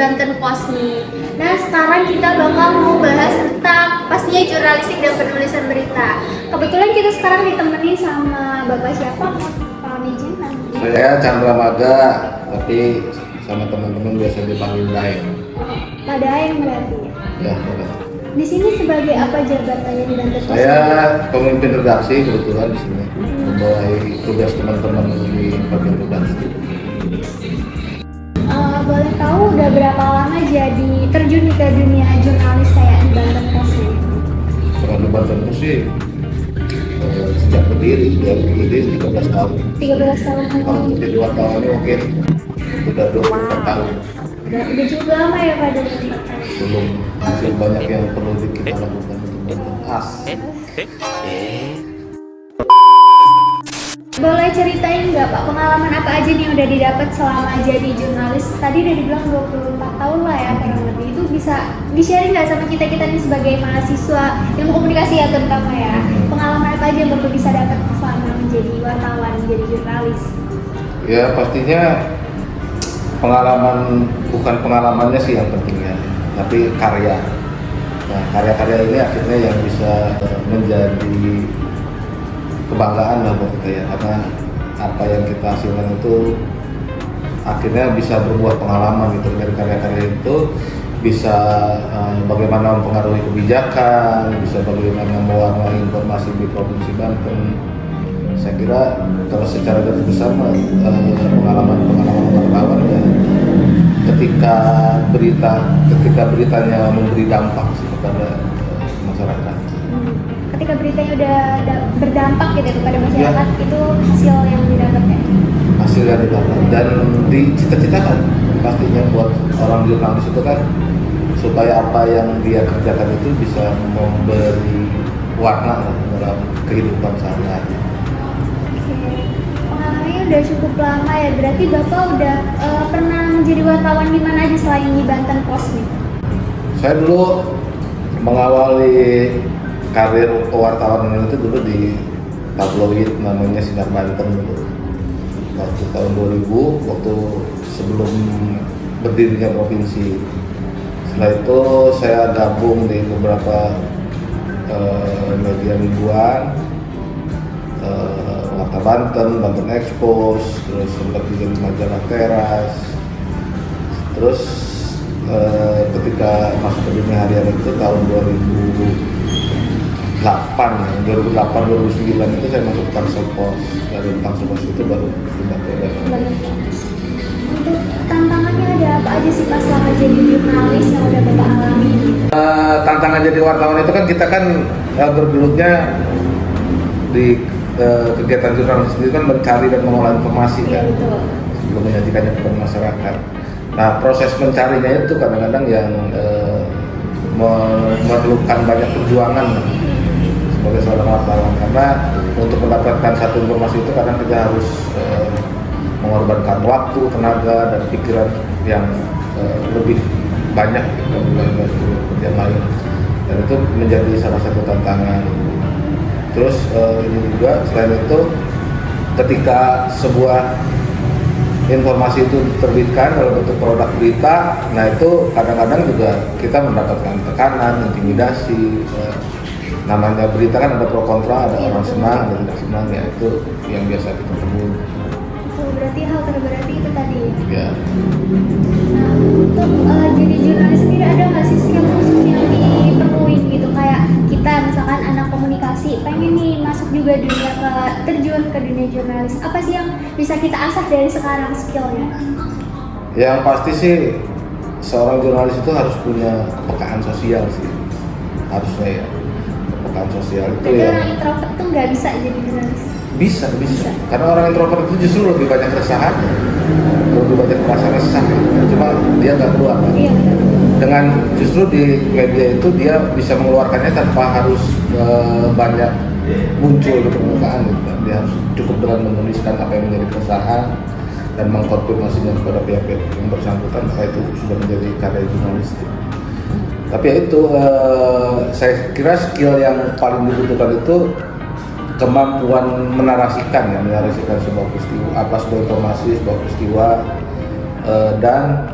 Banten Post nih. Nah sekarang kita bakal mau bahas tentang pastinya jurnalistik dan penulisan berita. Kebetulan kita sekarang ditemani sama Bapak siapa? Pak Mijin namanya. Saya Chandra Maga, tapi sama teman-teman biasa dipanggil Daeng. Pak Daeng berarti ya? Ya, benar. Di sini sebagai apa jabatannya di Banten Post? Saya pemimpin redaksi kebetulan di sini, membawahi tugas teman-teman di bagian redaksi. Boleh tahu udah berapa lama jadi terjun ke dunia jurnalis kayak di Banten Post ini? Kalau di Banten itu sih sejak berdiri, dari berdiri 13 tahun. 13 tahun. Kalau jadi wartawan ini mungkin sudah 24 tahun. Udah cukup lama ya Pak dari Belum masih banyak yang perlu kita lakukan untuk Banten As. Boleh ceritain nggak Pak pengalaman apa aja nih yang udah didapat selama jadi jurnalis? Tadi udah dibilang 24 tahun lah ya kurang lebih. Itu bisa di-sharing nggak sama kita nih sebagai mahasiswa ilmu komunikasi ya terutama ya? Pengalaman apa aja yang Bapak bisa dapat selama menjadi wartawan, menjadi jurnalis? Ya pastinya pengalaman, bukan pengalamannya sih yang penting ya, tapi karya. Nah, karya-karya ini akhirnya yang bisa menjadi kebanggaan lah buat kita ya, karena apa yang kita hasilkan itu akhirnya bisa berbuah pengalaman gitu. Dari karya-karya itu bisa bagaimana mempengaruhi kebijakan, bisa bagaimana mewarnai informasi di Provinsi Banten. Saya kira kalau secara garis besar pengalaman wartawan ya ketika beritanya memberi dampak sih kepada masyarakat. Ketika beritanya udah berdampak gitu kepada masyarakat ya. Itu hasil yang didapat ya? Hasil yang didapat dan dicita-citakan pastinya buat orang jurnalis itu kan supaya apa yang dia kerjakan itu bisa memberi warna dalam kehidupan sehari-hari. Pengalamannya udah cukup lama ya, berarti Bapak udah pernah menjadi wartawan di mana aja selain di Banten Post nih? Saya dulu mengawali karir wartawan itu dulu di tabloid namanya Sinar Banten dulu. Waktu tahun 2000, waktu sebelum berdirinya provinsi. Setelah itu saya gabung di beberapa media mingguan, Warta Banten, Banten Expos, terus sempat juga di majalah Teras. Terus ketika masuk ke dunia harian itu tahun 2008-2009 itu saya masuk Tangsel Pos. Dari Tangsel Pos itu baru pindah ke Banten. Untuk tantangannya ada apa aja sih Pak selama jadi jurnalis yang udah Bapak alami? Tantangan jadi wartawan itu kan kita kan bergelutnya di kegiatan jurnalis sendiri kan mencari dan mengolah informasi kan, sebelum menyajikannya kepada masyarakat. Nah proses mencarinya itu kadang-kadang yang memerlukan banyak perjuangan sebagai seorang wartawan, karena untuk mendapatkan satu informasi itu kadang kita harus mengorbankan waktu, tenaga, dan pikiran yang lebih banyak dibandingkan kerjaan lain, dan itu menjadi salah satu tantangan. Terus ini juga selain itu ketika sebuah informasi itu diterbitkan dalam bentuk produk berita, nah itu kadang-kadang juga kita mendapatkan tekanan, intimidasi. Namanya berita kan ada pro kontra, ada orang senang, ada tidak senang, ya itu yang biasa kita temui. Oh, berarti hal terberat itu tadi. Ya. Nah, untuk jadi jurnalis sendiri ada nggak sih skill khusus yang diperluin gitu, kayak kita misalkan anak komunikasi pengen nih masuk juga terjun ke dunia jurnalis, apa sih yang bisa kita asah dari sekarang skillnya? Yang pasti sih seorang jurnalis itu harus punya kepekaan sosial sih, harusnya ya. Kepekaan sosial itu jadi ya. Orang introvert tuh nggak bisa jadi jurnalis? Bisa. Karena orang introvert itu justru lebih banyak keresahan, lebih banyak merasa resah, cuma dia nggak keluar. Iya, benar. Dengan justru di media itu dia bisa mengeluarkannya tanpa harus banyak muncul ke permukaan gitu. Dia harus cukup dengan menuliskan apa yang menjadi keresahan dan mengkonfirmasinya kepada pihak-pihak yang bersangkutan, maka itu sudah menjadi karya jurnalistik. Tapi ya itu saya kira skill yang paling dibutuhkan itu kemampuan menarasikan sebuah peristiwa, sebuah informasi, sebuah peristiwa, dan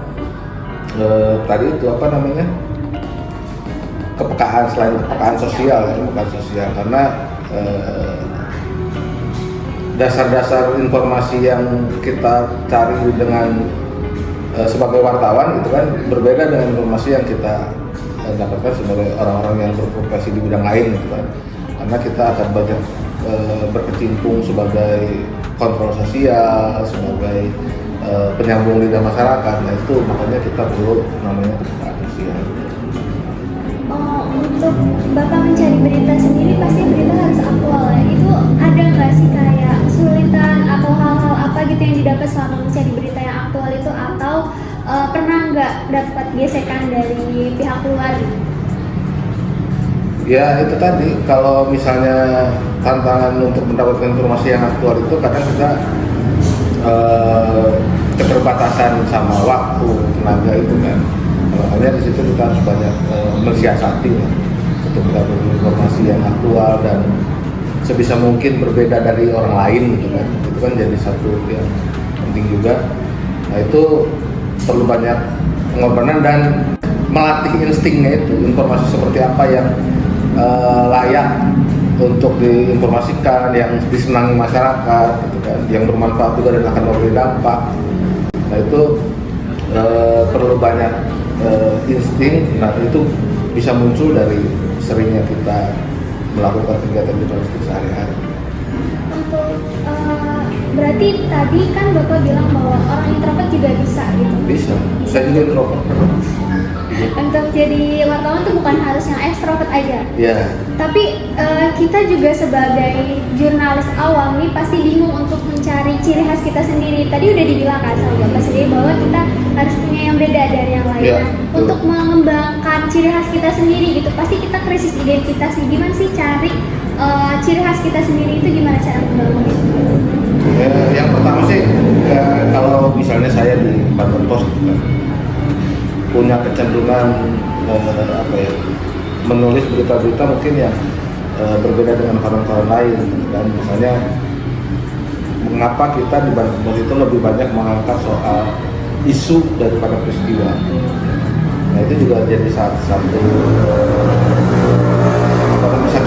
tadi itu apa namanya, kepekaan, selain kepekaan sosial, kepekaan sosial, karena dasar-dasar informasi yang kita cari dengan sebagai wartawan itu kan berbeda dengan informasi yang kita dapatkan sebagai orang-orang yang berprofesi di bidang lain gitu kan, karena kita akan banyak berkecimpung sebagai kontrol sosial, sebagai penyambung lidah masyarakat. Nah itu makanya kita perlu namanya kepekaan sosial. Untuk Bapak mencari berita sendiri pasti berita harus aktual ya. Itu ada nggak sih kayak kesulitan atau hal-hal apa gitu yang didapat selama mencari berita yang aktual itu, atau pernah nggak dapat gesekan dari pihak luar? Ya itu tadi, kalau misalnya tantangan untuk mendapatkan informasi yang aktual itu kadang kita keterbatasan sama waktu, tenaga itu kan. Makanya di situ kita harus banyak mensiasati ya, untuk mendapatkan informasi yang aktual dan sebisa mungkin berbeda dari orang lain gitu kan. Itu kan jadi satu yang penting juga. Nah itu perlu banyak pengorbanan dan melatih instingnya itu, informasi seperti apa yang layak untuk diinformasikan, yang disenangi masyarakat gitu kan, yang bermanfaat juga dan akan memberi dampak. Nah itu perlu banyak insting. Nah itu bisa muncul dari seringnya kita melakukan kegiatan jurnalistik sehari-hari. Untuk berarti tadi kan Bapak bilang bahwa orang introvert juga bisa gitu. Bisa, saya juga introvert. Untuk jadi wartawan tuh bukan harus yang ekstrovert aja. Ya. Tapi kita juga sebagai jurnalis awam nih pasti bingung untuk mencari ciri khas kita sendiri. Tadi udah dibilang kan sama Bapak sendiri bahwa kita harus punya yang beda dari yang lain. Ya, untuk mengembangkan ciri khas kita sendiri gitu, pasti kita krisis identitas nih. Gimana sih cari ciri khas kita sendiri itu, gimana cara membangun? Yang pertama sih kalau misalnya saya di Banten Pos gitu kan, punya kecenderungan menulis berita-berita mungkin yang berbeda dengan koran-koran lain dan misalnya mengapa kita di Banten Pos itu lebih banyak mengangkat soal isu daripada peristiwa. Nah itu juga jadi satu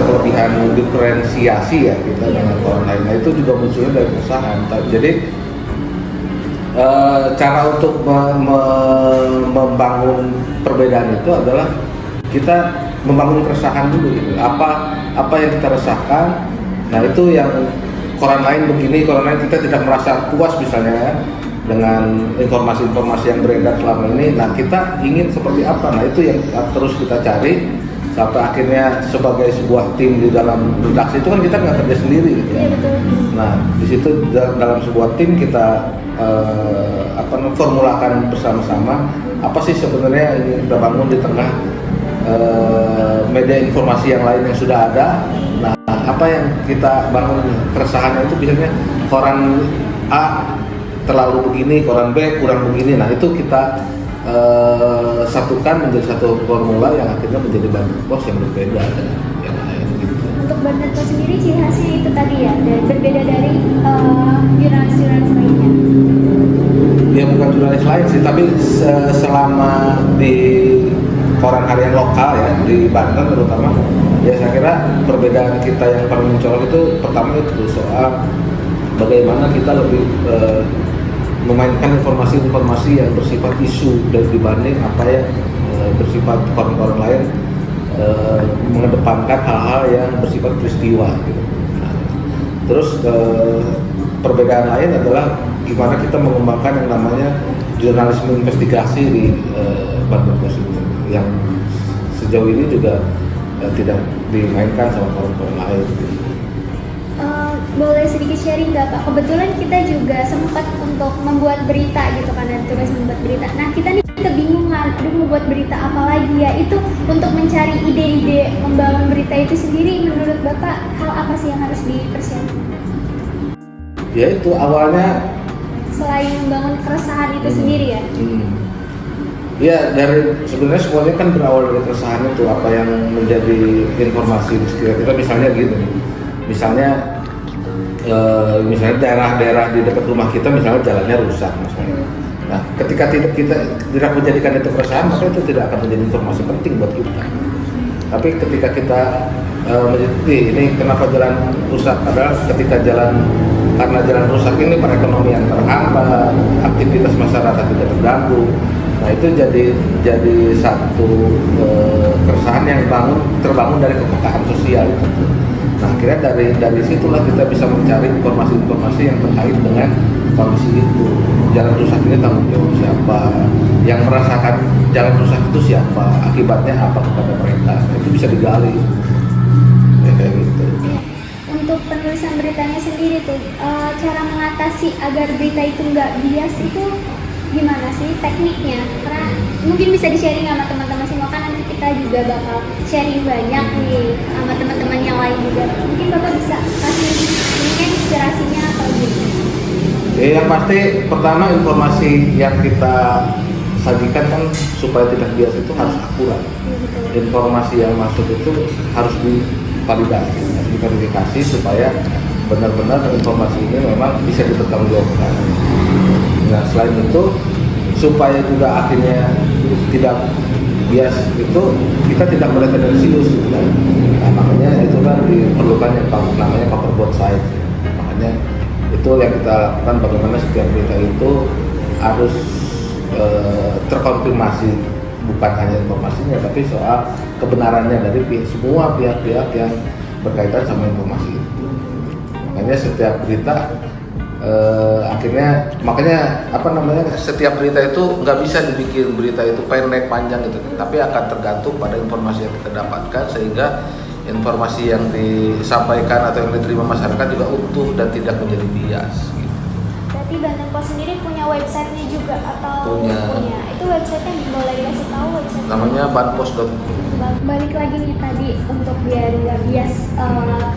kelebihan diferensiasi ya kita dengan koran lain. Nah itu juga munculnya dari perusahaan. Jadi cara untuk membangun perbedaan itu adalah kita membangun keresahan dulu gitu. Apa yang kita resahkan. Nah itu yang koran lain begini, koran lain kita tidak merasa puas misalnya ya, dengan informasi-informasi yang beredar selama ini. Nah kita ingin seperti apa. Nah itu yang terus kita cari sampai akhirnya sebagai sebuah tim di dalam redaksi itu kan kita nggak kerja sendiri gitu ya. Nah di situ dalam sebuah tim kita formulakan bersama-sama apa sih sebenarnya ini kita bangun di tengah media informasi yang lain yang sudah ada. Nah apa yang kita bangun keresahannya itu biasanya koran A terlalu begini, koran B kurang begini. Nah itu kita satukan menjadi satu formula yang akhirnya menjadi Banten Pos yang berbeda dengan yang lain gitu. Untuk Banten Pos sendiri ciri khasnya itu tadi ya, berbeda dari jurnalis-jurnalis lainnya. Ya bukan jurnalis lain sih, tapi selama di koran harian lokal ya di Banten terutama, ya saya kira perbedaan kita yang paling mencolok itu pertama itu soal bagaimana kita lebih memainkan informasi-informasi yang bersifat isu dan dibanding apa yang bersifat koran-koran lain mengedepankan hal-hal yang bersifat peristiwa gitu. Nah, terus perbedaan lain adalah gimana kita mengembangkan yang namanya jurnalisme investigasi di Banten Pos itu yang sejauh ini juga tidak dimainkan sama koran-koran lain gitu. Boleh sedikit sharing nggak Pak? Kebetulan kita juga sempat untuk membuat berita gitu kan, dan tugas membuat berita. Nah kita nih kebingungan, mau buat berita apa lagi ya? Itu untuk mencari ide-ide membangun berita itu sendiri, menurut Bapak hal apa sih yang harus dipersiapkan? Ya itu awalnya selain membangun keresahan itu sendiri ya? Ya dari sebenarnya semuanya kan berawal dari keresahan itu, apa yang menjadi informasi di sekitar kita. Misalnya gitu, misalnya daerah-daerah di dekat rumah kita misalnya jalannya rusak misalnya. Nah, ketika kita tidak menjadikan itu keresahan, maka itu tidak akan menjadi informasi penting buat kita. Tapi ketika kita menjadi ini kenapa jalan rusak adalah ketika karena jalan rusak ini perekonomian terhambat, aktivitas masyarakat tidak terganggu. Nah itu jadi satu keresahan yang terbangun dari kepekaan sosial itu. Nah akhirnya dari situlah kita bisa mencari informasi-informasi yang terkait dengan kondisi itu. Jalan rusak ini tanggung jawab siapa? Yang merasakan jalan rusak itu siapa? Akibatnya apa kepada mereka? Nah, itu bisa digali. Ya, kayak gitu. Untuk penulisan beritanya sendiri tuh, cara mengatasi agar berita itu nggak bias itu gimana sih tekniknya? Karena mungkin bisa di-sharing sama teman-teman semua, kan nanti kita juga bakal sharing banyak nih sama teman-teman yang lain juga. Mungkin Bapak bisa kasih ini inspirasinya atau gitu? Yang pasti pertama informasi yang kita sajikan kan supaya tidak bias itu harus akurat. Informasi yang masuk itu harus diverifikasi supaya benar-benar informasi ini memang bisa dipertanggungjawabkan. Nah selain itu supaya juga akhirnya tidak bias itu kita tidak boleh tendensius kan? Nah, makanya itu kan diperlukan yang namanya cover both sides. Makanya itu yang kita lakukan, bagaimana setiap berita itu harus terkonfirmasi, bukan hanya informasinya tapi soal kebenarannya dari semua pihak-pihak yang berkaitan sama informasi itu. Makanya setiap berita makanya setiap berita itu nggak bisa dibikin berita itu pendek panjang gitu, tapi akan tergantung pada informasi yang kita dapatkan, sehingga informasi yang disampaikan atau yang diterima masyarakat juga utuh dan tidak menjadi bias gitu. Berarti Banten Pos sendiri punya websitenya juga atau Punya. Itu websitenya boleh dikasih tahu website Namanya banpos.com. Balik lagi nih tadi untuk biar nggak bias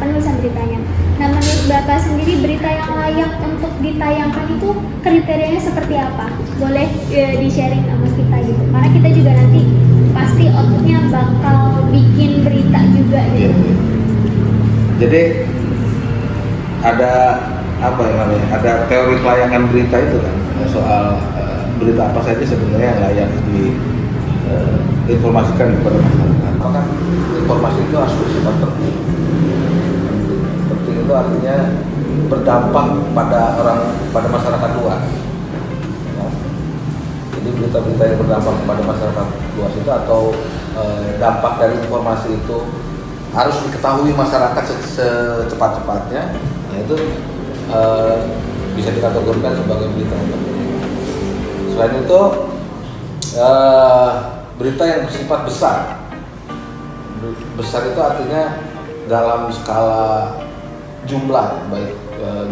penulisan beritanya. Nah menurut Bapak sendiri berita yang layak untuk ditayangkan itu kriterianya seperti apa? Boleh di-sharing sama kita gitu. Karena kita juga nanti pasti outputnya bakal bikin berita juga gitu. Iya. Jadi ada apa yang namanya? Ada teori kelayakan berita itu kan, soal berita apa saja sebenarnya yang layak diinformasikan kepada masyarakat. Apakah informasi itu harus bersifat penting? Penting itu artinya berdampak pada masyarakat luas. Ya. Jadi berita-berita yang berdampak kepada masyarakat luas itu atau dampak dari informasi itu harus diketahui masyarakat secepat-cepatnya. Nah itu bisa dikategorikan sebagai berita yang penting. Selain itu berita yang bersifat besar. Besar itu artinya dalam skala jumlah, baik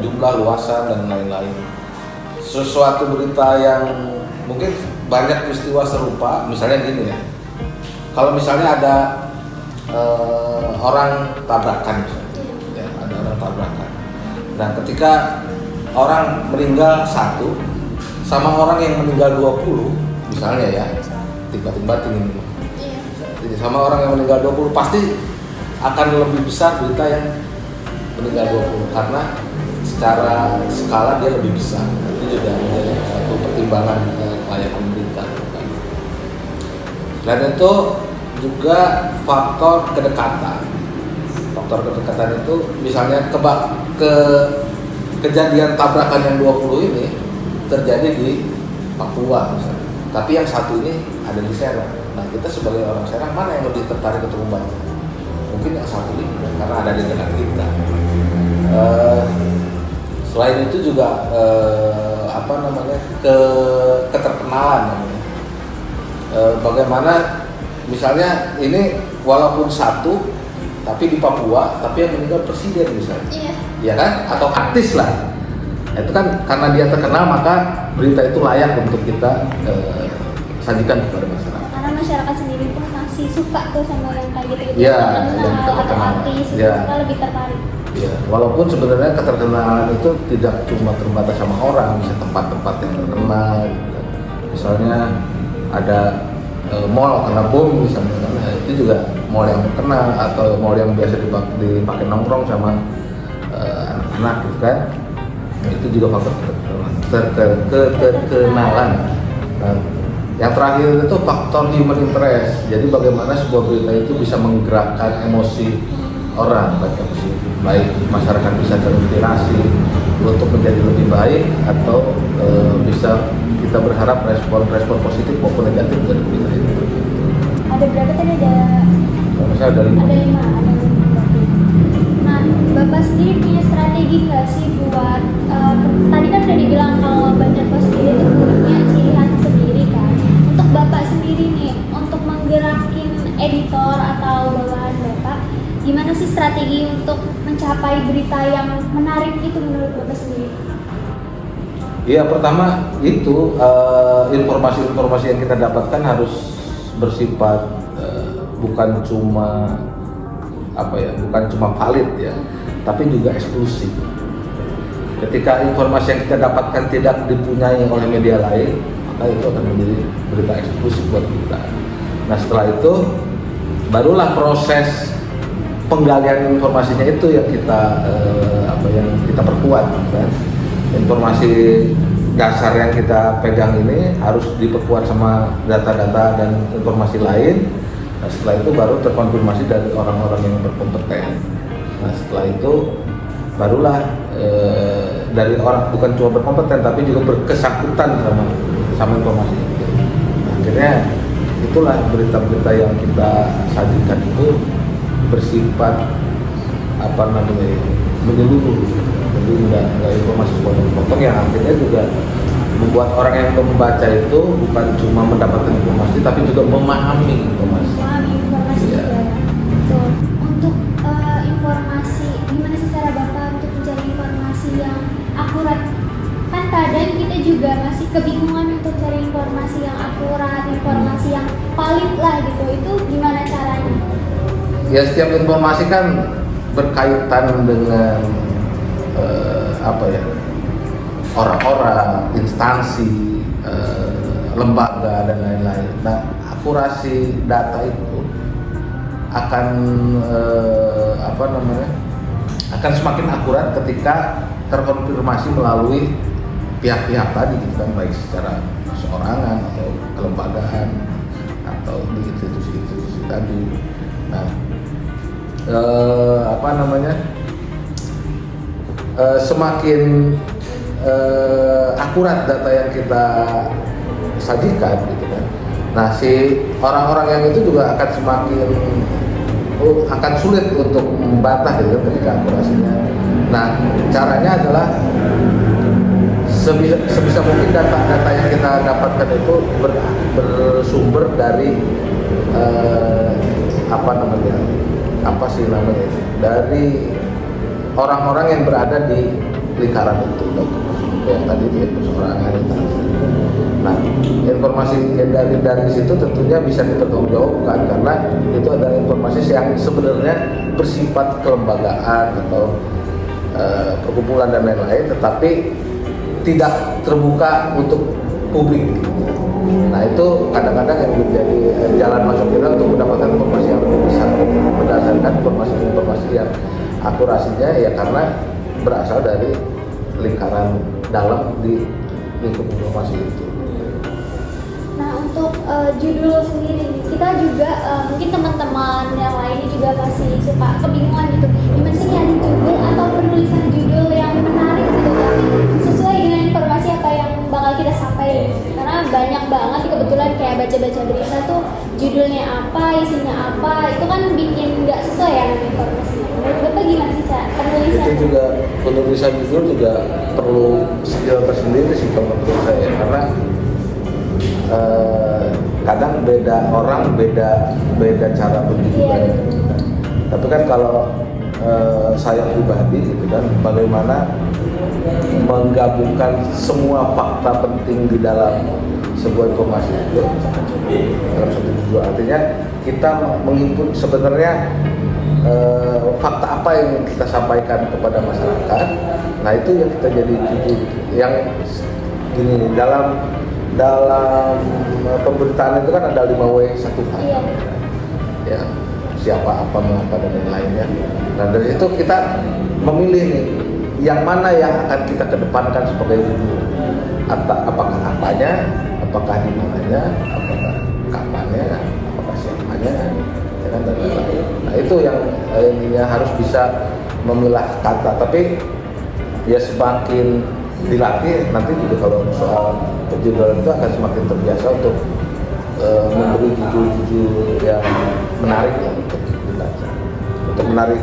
jumlah, luasan dan lain-lain. Sesuatu berita yang mungkin banyak peristiwa serupa, misalnya gini ya. Kalau misalnya ada orang tabrakan misalnya, ya, ada orang tabrakan. Nah, ketika orang meninggal 1 sama orang yang meninggal 20, misalnya ya, tiba-tiba tinggi. Sama orang yang meninggal 20 pasti akan lebih besar berita yang meninggal 20 karena secara skala dia lebih besar. Itu juga menjadi satu pertimbangan kelayakan berita. Selain itu juga faktor kedekatan. Faktor kedekatan itu misalnya kejadian tabrakan yang 20 ini terjadi di Papua misalnya. Tapi yang satu ini ada di Serang. Nah kita sebagai orang Serang mana yang lebih tertarik untuk membaca? Mungkin yang satu ini karena ada di dekat kita. Selain itu juga keterkenalan namanya. Bagaimana misalnya ini walaupun satu tapi di Papua tapi yang meninggal presiden misalnya. Iya kan? Atau artis lah. Itu kan karena dia terkenal maka berita itu layak untuk kita sajikan kepada masyarakat. Karena masyarakat sendiri pun masih suka tuh sama yang kayak gitu-gitu. Ya, yang atau terkenal. artis, Ya. kita lebih tertarik. Ya, walaupun sebenarnya keterkenalan itu tidak cuma terbatas sama orang, bisa tempat-tempat yang terkenal. Misalnya ada mall kena bom misalnya, itu juga mall yang terkenal atau mall yang biasa dipakai nongkrong sama anak-anak gitu kan. Itu juga faktor keterkenalan. Nah, yang terakhir itu faktor human interest. Jadi bagaimana sebuah berita itu bisa menggerakkan emosi orang, baik masyarakat bisa terinspirasi untuk menjadi lebih baik atau bisa kita berharap respon positif maupun negatif dari berita itu. Ada berapa tadi? Misalnya ada 5. Ada 5. Nah, Bapak sendiri punya strategi nggak sih buat tadi kan udah dibilang kalau Banjar Post sendiri itu punya ciri khas sendiri kan. Untuk Bapak sendiri nih, untuk menggerakin editor atau bawahan Bapak, gimana sih strategi untuk mencapai berita yang menarik itu menurut Bapak sendiri? Iya, pertama itu informasi-informasi yang kita dapatkan harus bersifat bukan cuma valid ya, tapi juga eksklusif. Ketika informasi yang kita dapatkan tidak dipunyai oleh media lain, maka itu akan menjadi berita eksklusif buat kita. Nah, setelah itu barulah proses penggalian informasinya itu yang kita perkuat kan. Informasi dasar yang kita pegang ini harus diperkuat sama data-data dan informasi lain. Nah, setelah itu baru terkonfirmasi dari orang-orang yang berkompeten. Nah, setelah itu barulah dari orang bukan cuma berkompeten tapi juga berkesangkutan sama informasi itu. Nah, akhirnya itulah berita-berita yang kita sajikan itu bersifat menyeluruh. Jadi nggak informasi sepotong-sepotong yang akhirnya juga membuat orang yang membaca itu bukan cuma mendapatkan informasi tapi juga memahami informasi. Memahami informasi Iya. juga. Betul. Untuk informasi, gimana sih cara Bapak untuk mencari informasi yang akurat? Kan kadang kita juga masih kebingungan untuk cari informasi yang akurat, informasi yang valid lah gitu. Itu gimana caranya? Ya, setiap informasi kan berkaitan dengan orang-orang, instansi, lembaga dan lain-lain. Nah, akurasi data itu akan akan semakin akurat ketika terkonfirmasi melalui pihak-pihak tadi, gitu kan, baik secara perseorangan atau kelembagaan atau di institusi-institusi tadi. Nah, semakin akurat data yang kita sajikan, gitu kan. Nah, si orang-orang yang itu juga akan akan sulit untuk membantah gitu ketika akurasinya. Nah, caranya adalah sebisa mungkin data-data yang kita dapatkan itu bersumber dari dari orang-orang yang berada di lingkaran itu, yang tadi di perseorangan itu. Nah, informasi yang dari situ tentunya bisa dipertanggungjawabkan karena itu adalah informasi yang sebenarnya bersifat kelembagaan atau perkumpulan dan lain-lain, tetapi tidak terbuka untuk publik. Nah, itu kadang-kadang yang menjadi jalan masuk kita untuk mendapatkan informasi yang besar berdasarkan informasi yang akurasinya ya karena berasal dari lingkaran dalam di lingkup informasi itu. Nah, untuk judul sendiri, kita juga mungkin teman-teman yang lainnya juga masih suka kebingungan gitu. Gimana sih nyari judul atau penulisan judul yang menarik gitu kan? Sesuai dengan informasi apa yang bakal kita sampaikan. Karena banyak banget kebetulan kayak baca-baca berita tuh judulnya apa, isinya apa, itu kan bikin nggak sesuai ya dengan informasinya. Menurut Bapak gimana sih penulisan? Itu juga penulisan judul juga perlu skill tersendiri sih kalau menurut saya, karena kadang beda orang beda cara penjualannya. Tapi kan kalau saya pribadi gitu kan, bagaimana menggabungkan semua fakta penting di dalam sebuah informasi itu dalam satu judul, artinya kita menginput sebenarnya fakta apa yang kita sampaikan kepada masyarakat. Nah, itu yang kita jadi judul yang gini, dalam pemberitaan itu kan ada 5W1H. Ya, siapa, apa, mengapa dan lain-lainnya. Nah, dari situ kita memilih nih yang mana yang akan kita kedepankan sebagai judul. Apakah apanya, apakah di mananya, apakah kapannya, apakah siapanya, ya kan, dan lain-lain. Nah itu yang ininya harus bisa memilah kata. Tapi ya semakin dilatih nanti juga kalau soal penjualan itu akan semakin terbiasa untuk memberi judul-judul yang menarik lah untuk dibaca, untuk menarik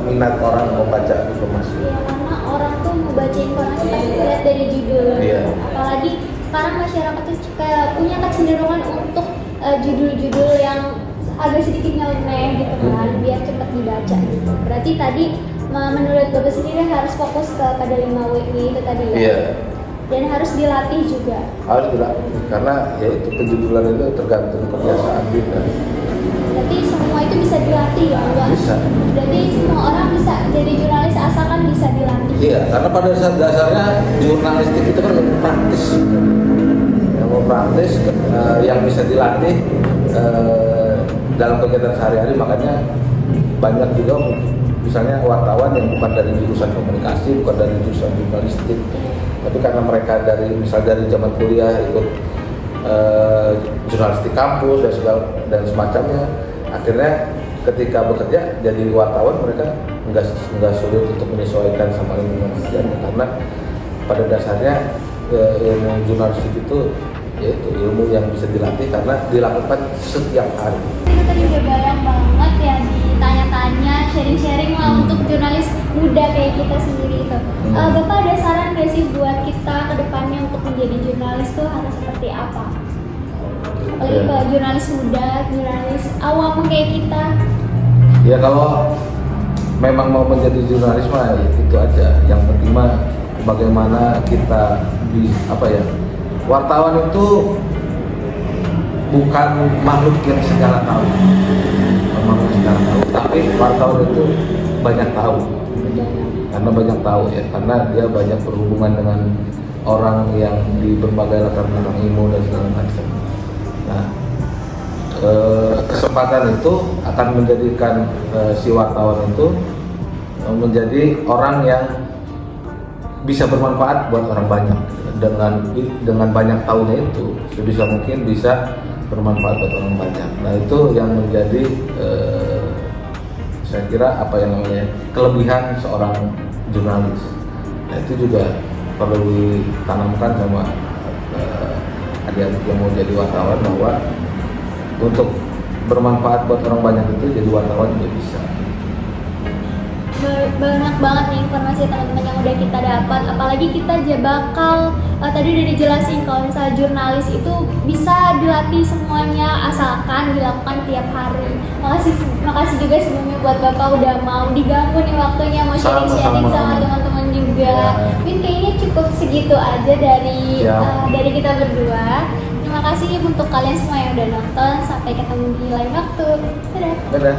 minat orang membaca informasi. Ya, karena orang tuh mau baca informasi pasti lihat dari judul. Iya. Apalagi sekarang masyarakat tuh kayak punya kecenderungan untuk judul-judul yang agak sedikit nyeleneh gitu kan, biar cepat dibaca gitu. Berarti tadi menurut Bapak sendiri harus fokus pada 5W itu tadi ya? Iya. Dan harus dilatih juga. Harus dilatih, karena ya itu penjudulan itu tergantung kebiasaan kita. Berarti semua itu bisa dilatih ya, Mbak? Bisa. Berarti semua orang bisa jadi jurnalis asalkan bisa dilatih. Iya, karena pada dasarnya jurnalistik itu kan ilmu praktis. Ilmu praktis yang bisa dilatih dalam kegiatan sehari-hari, makanya banyak juga misalnya wartawan yang bukan dari jurusan komunikasi, bukan dari jurusan jurnalistik, tapi karena mereka dari zaman kuliah ikut jurnalistik kampus dan semacamnya, akhirnya ketika bekerja jadi wartawan mereka nggak sulit untuk menyesuaikan sama lingkungan kerjanya, karena pada dasarnya ilmu jurnalistik itu yaitu ilmu yang bisa dilatih karena dilakukan setiap hari. Itu tadi udah banyak banget ya ditanya-tanya, sharing-sharing lah untuk jurnalis muda kayak kita sendiri itu. Bapak ada saran nggak sih buat kita ke depannya untuk menjadi jurnalis tuh harus seperti apa? Apalagi ke jurnalis muda, jurnalis awam kayak kita. Ya kalau memang mau menjadi jurnalis mah itu aja. Yang penting mah bagaimana kita wartawan itu bukan makhluk yang segala tahu, tapi wartawan itu banyak tahu. Karena banyak tahu ya, karena dia banyak berhubungan dengan orang yang di berbagai latar belakang ilmu dan segala macam. Nah, kesempatan itu akan menjadikan si wartawan itu menjadi orang yang bisa bermanfaat buat orang banyak. Dengan banyak tahunya itu sebisa mungkin bisa bermanfaat buat orang banyak. Nah itu yang menjadi saya kira kelebihan seorang jurnalis. Nah itu juga perlu ditanamkan sama adik-adik yang mau jadi wartawan, bahwa untuk bermanfaat buat orang banyak itu jadi wartawan juga bisa. Banyak banget nih informasi teman-teman yang udah kita dapat, apalagi kita bakal tadi udah dijelasin kalau misalnya jurnalis itu bisa dilatih semuanya asalkan dilakukan tiap hari. Makasih juga sebelumnya buat Bapak udah mau diganggu nih waktunya, mau sharing-sharing sama teman-teman juga. Mungkin kayaknya cukup segitu aja dari kita berdua. Terima kasih untuk kalian semua yang udah nonton. Sampai ketemu di lain waktu. Dadah.